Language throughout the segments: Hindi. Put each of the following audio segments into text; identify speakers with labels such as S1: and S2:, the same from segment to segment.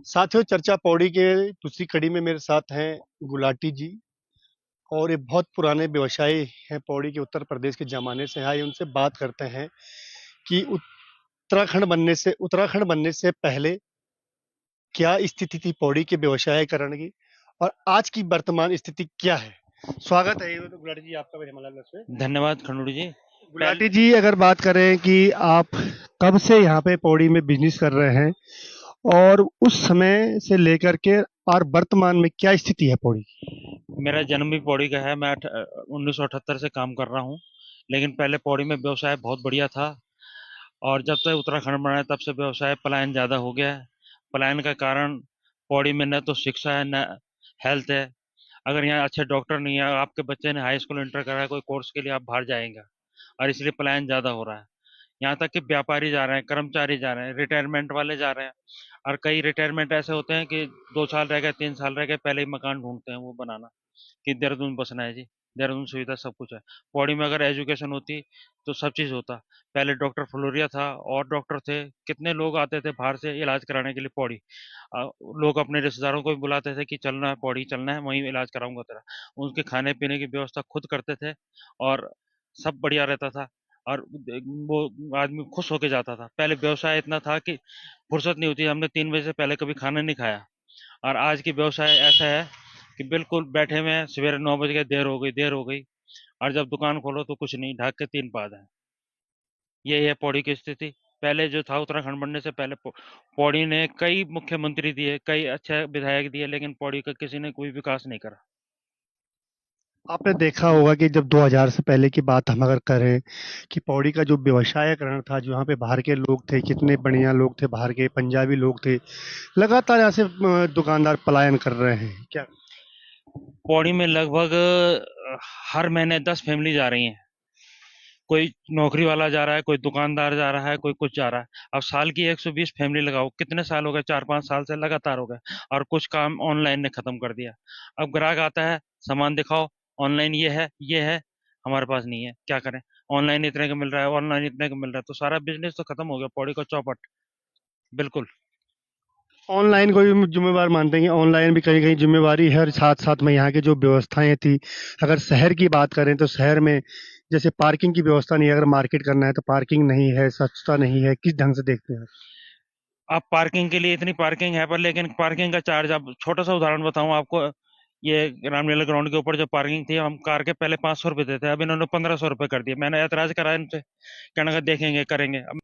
S1: साथियों, चर्चा पौड़ी के दूसरी कड़ी में मेरे साथ हैं गुलाटी जी। और ये बहुत पुराने व्यवसायी हैं, पौड़ी के उत्तर प्रदेश के ज़माने से। आइए उनसे बात करते हैं कि उत्तराखंड बनने से पहले क्या स्थिति थी पौड़ी के व्यवसायीकरण की, और आज की वर्तमान स्थिति क्या है। स्वागत है ये तो गुलाटी जी आपका मेरे हिमालय प्लस में।
S2: धन्यवाद खंडूड़ी जी।
S1: गुलाटी जी, अगर बात करें कि आप कब से यहाँ पे पौड़ी में बिजनेस कर रहे हैं, और उस समय से लेकर के और वर्तमान में क्या स्थिति है पौड़ी की?
S2: मेरा जन्म भी पौड़ी का है। मैं 1978 से काम कर रहा हूँ। लेकिन पहले पौड़ी में व्यवसाय बहुत बढ़िया था। और जब से उत्तराखंड बना है तब से व्यवसाय पलायन ज़्यादा हो गया है। पलायन का कारण पौड़ी में न तो शिक्षा है न हेल्थ है। अगर यहाँ अच्छे डॉक्टर नहीं है, आपके बच्चे ने हाई स्कूल इंटर करा है कोई कोर्स के लिए, आप बाहर जाएंगे। और इसलिए पलायन ज़्यादा हो रहा है। यहाँ तक कि व्यापारी जा रहे हैं, कर्मचारी जा रहे हैं, रिटायरमेंट वाले जा रहे हैं। और कई रिटायरमेंट ऐसे होते हैं कि 2 साल रह गए, 3 साल रह गए, पहले ही मकान ढूंढते हैं वो बनाना कि देहरादून बसना है जी। देहरादून सुविधा सब कुछ है। पौड़ी में अगर एजुकेशन होती तो सब चीज़ होता। पहले डॉक्टर फ्लोरिया था और डॉक्टर थे, कितने लोग आते थे बाहर से इलाज कराने के लिए पौड़ी। लोग अपने रिश्तेदारों को भी बुलाते थे कि चलना है पौड़ी, चलना है, वहीं इलाज कराऊंगा तेरा। उनके खाने पीने की व्यवस्था खुद करते थे। और सब बढ़िया रहता था। और वो आदमी खुश होके जाता था। पहले व्यवसाय इतना था कि फुर्सत नहीं होती, हमने 3 बजे से पहले कभी खाना नहीं खाया। और आज की व्यवसाय ऐसा है कि बिल्कुल बैठे हुए हैं, सवेरे 9 बज गए, देर हो गई। और जब दुकान खोलो तो कुछ नहीं, ढाक के 3 पाद है। यही है पौड़ी की स्थिति। पहले जो था उत्तराखंड बनने से पहले पौड़ी ने कई मुख्यमंत्री दिए, कई अच्छे विधायक दिए, लेकिन पौड़ी का किसी ने कोई विकास नहीं करा।
S1: आपने देखा होगा कि जब 2000 से पहले की बात हम अगर करें कि पौड़ी का जो व्यवसायीकरण था, जो यहाँ पे बाहर के लोग थे, कितने बढ़िया लोग थे, बाहर के पंजाबी लोग थे, लगातार यहाँ से दुकानदार पलायन कर रहे हैं क्या?
S2: पौड़ी में लगभग हर महीने 10 फैमिली जा रही हैं। कोई नौकरी वाला जा रहा है, कोई दुकानदार जा रहा है, कोई कुछ जा रहा है। अब साल की 120 फैमिली लगाओ, कितने साल हो गए, 4-5 साल से लगातार हो गए। और कुछ काम ऑनलाइन ने खत्म कर दिया। अब ग्राहक आता है, सामान दिखाओ, ऑनलाइन ये है, हमारे पास नहीं है, क्या करें। ऑनलाइन इतने का मिल रहा है, ऑनलाइन इतने का मिल रहा है, तो सारा बिजनेस तो खत्म हो गया, पौड़ी का चौपट। बिल्कुल।
S1: ऑनलाइन को भी जिम्मेवार मानते हैं कि ऑनलाइन भी कहीं कहीं जिम्मेवारी है, और साथ साथ में यहाँ की जो व्यवस्थाएं थी, अगर शहर की बात करें तो शहर में जैसे पार्किंग की व्यवस्था नहीं है, अगर मार्केट करना है तो पार्किंग नहीं है, स्वच्छता नहीं है, किस ढंग से देखते हैं?
S2: आप पार्किंग के लिए इतनी पार्किंग है पर, लेकिन पार्किंग का चार्ज, आप छोटा सा उदाहरण बताऊं आपको। ये रामलीला ग्राउंड के ऊपर जो पार्किंग थी, हम कार के पहले 500 रुपये देते, अब इन्होंने 1500 रुपये कर दिए। मैंने ऐतराज करा इनसे, कहना का देखेंगे करेंगे। अब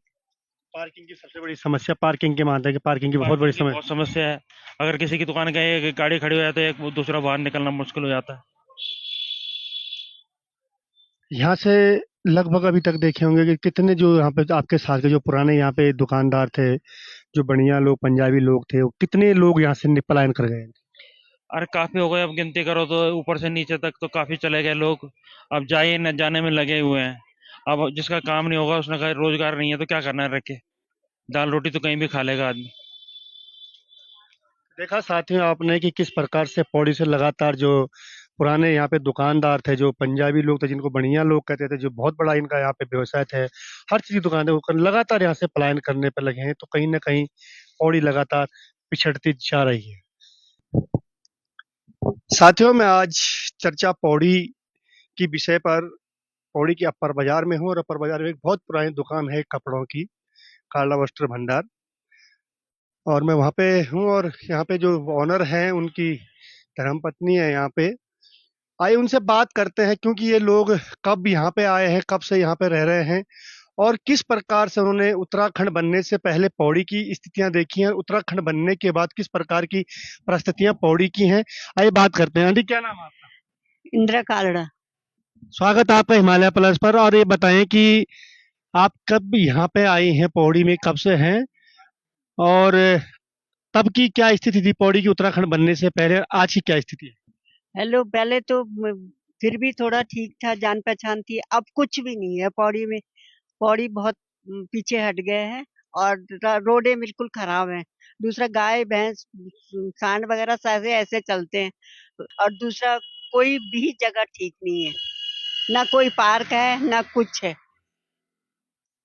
S1: पार्किंग की सबसे बड़ी समस्या पार्किंग की मानते हैं कि पार्किंग की बहुत बड़ी
S2: पार्किंग की बहुत
S1: समस्या।
S2: समस्या है। अगर किसी की दुकान का एक गाड़ी खड़ी हो जाती है, एक दूसरा बाहर निकलना मुश्किल हो जाता है।
S1: यहाँ से लगभग अभी तक देखे होंगे कि कितने जो यहाँ पे आपके साथ के जो पुराने यहाँ पे दुकानदार थे, जो बढ़िया लोग पंजाबी लोग थे, वो कितने लोग यहाँ से पलायन कर गए?
S2: अरे काफी हो गए, अब गिनती करो तो ऊपर से नीचे तक तो काफी चले गए लोग। अब जाए न जाने में लगे हुए हैं। अब जिसका काम नहीं होगा, उसने कहा रोजगार नहीं है तो क्या करना है रख के। दाल रोटी तो कहीं भी खा लेगा आदमी।
S1: देखा साथियों आपने कि किस प्रकार से पौड़ी से लगातार जो पुराने यहाँ पे दुकानदार थे, जो पंजाबी लोग थे, जिनको बढ़िया लोग कहते थे, जो बहुत बड़ा इनका यहाँ पे व्यवसाय थे, हर चीज की दुकान है, वो लगातार यहाँ से पलायन करने पर लगे हैं, तो कहीं ना कहीं पौड़ी लगातार पिछड़ती जा रही है। साथियों, मैं आज चर्चा पौड़ी की विषय पर पौड़ी के अपर बाजार में हूँ, और अपर बाजार में एक बहुत पुरानी दुकान है कपड़ों की, काला वस्त्र भंडार। और मैं वहाँ पे हूँ, और यहाँ पे जो ऑनर हैं उनकी धर्मपत्नी है यहाँ पे। आइए उनसे बात करते हैं, क्योंकि ये लोग कब यहाँ पे आए हैं, कब से यहाँ पे रह रहे हैं, और किस प्रकार से उन्होंने उत्तराखंड बनने से पहले पौड़ी की स्थितियां देखी हैं, उत्तराखंड बनने के बाद किस प्रकार की परिस्थितियां पौड़ी की हैं। आइए बात करते हैं। आंटी, क्या नाम है आपका?
S3: इंदिरा कालड़ा।
S1: स्वागत है आपका हिमालय प्लस पर। और ये बताएं कि आप कब यहाँ पे आई हैं, पौड़ी में कब से हैं, और तब की क्या स्थिति थी पौड़ी की उत्तराखंड बनने से पहले, और आज की क्या स्थिति है?
S3: हेलो, पहले तो फिर भी थोड़ा ठीक था, जान पहचान थी। अब कुछ भी नहीं है पौड़ी में। पौड़ी बहुत पीछे हट गए हैं। और रोडें बिल्कुल खराब हैं। दूसरा, गाय भैंस सांड वगैरह सारे ऐसे चलते हैं। और दूसरा, कोई भी जगह ठीक नहीं है। ना कोई पार्क है ना कुछ है।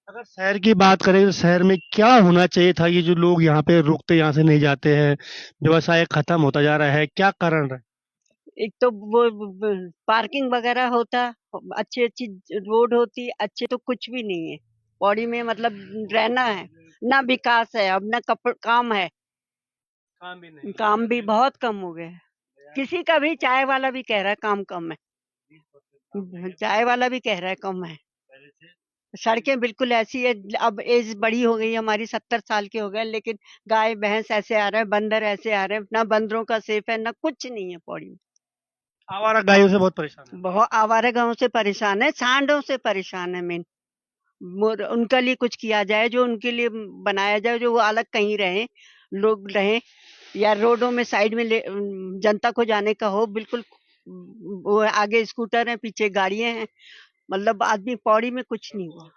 S1: अगर शहर की बात करें तो शहर में क्या होना चाहिए था? ये जो लोग यहाँ पे रुकते यहाँ से नहीं जाते हैं, व्यवसाय खत्म होता जा रहा है, क्या कारण है?
S3: एक तो वो पार्किंग वगैरह होता, अच्छी अच्छी रोड होती, अच्छे तो कुछ भी नहीं है पौड़ी में, मतलब रहना है ना, विकास है अब ना, काम है,
S1: काम भी नहीं।
S3: काम भी बहुत कम हो गया है। किसी का भी, चाय वाला भी कह रहा है काम कम है, चाय वाला भी कह रहा है कम है। सड़कें बिल्कुल ऐसी है, अब एज बड़ी हो गई, हमारी 70 साल के हो गए, लेकिन गाय भैंस ऐसे आ रहे हैं, बंदर ऐसे आ रहे हैं, ना बंदरों का सेफ है ना कुछ नहीं है पौड़ी में।
S1: आवारा गायों से बहुत परेशान है।
S3: बहुत आवारा गांव से परेशान है, सांडों से परेशान है मेन। उनके लिए कुछ किया जाए, जो उनके लिए बनाया जाए, जो वो अलग कहीं रहे, लोग रहे, या रोडों में साइड में जनता को जाने का हो बिल्कुल। वो आगे स्कूटर है, पीछे गाड़ियां हैं, मतलब आदमी पौड़ी में कुछ नहीं हुआ,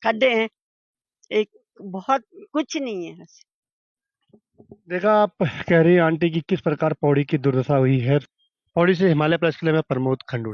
S3: खड्डे हैं, एक बहुत कुछ नहीं है।
S1: देखा, आप कह रही हैं आंटी कि किस प्रकार पौड़ी की दुर्दशा हुई है। पौड़ी से हिमालय प्रेस के लिए मैं प्रमोद खंडू।